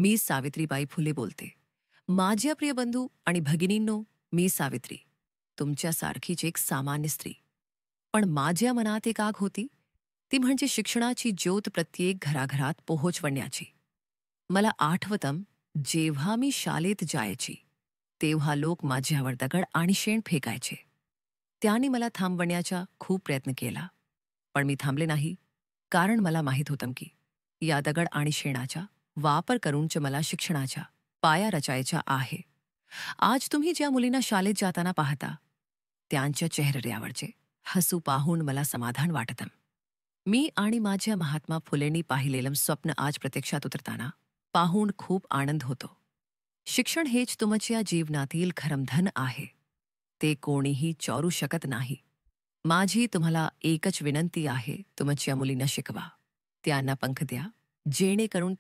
मी सावित्रीबाई फुले बोलते. माझ्या प्रिय बंधू आणि भगिनींनो, मी सावित्री, तुमच्यासारखीच एक सामान्य स्त्री. पण माझ्या मनात एक आग होती, ती म्हणजे शिक्षणाची ज्योत प्रत्येक घराघरात पोहोचवण्याची. मला आठवतं, जेव्हा मी शाळेत जायची, तेव्हा लोक माझ्यावर दगड आणि शेण फेकायचे. त्यांनी मला थांबवण्याचा खूप प्रयत्न केला, पण मी थांबले नाही, कारण मला माहीत होतं की या दगड आणि शेणाचा वापर करूनच मला शिक्षणाच्या पाया रचायचा आहे. आज तुम्ही ज्या मुलींना शाळेत जाताना पाहता, त्यांच्या चेहऱ्यावरचे हसू पाहून मला समाधान वाटतं. मी आणि माझ्या महात्मा फुलेंनी पाहिलेलं स्वप्न आज प्रत्यक्षात उतरताना पाहून खूप आनंद होतो. शिक्षण हेच तुमच्या जीवनातील खरं धन आहे. ते कोणीही चोरू शकत नाही. माझी तुम्हाला एकच विनंती आहे, तुमच्या मुलींना शिकवा. त्यांना पंख द्या, जेणेकरून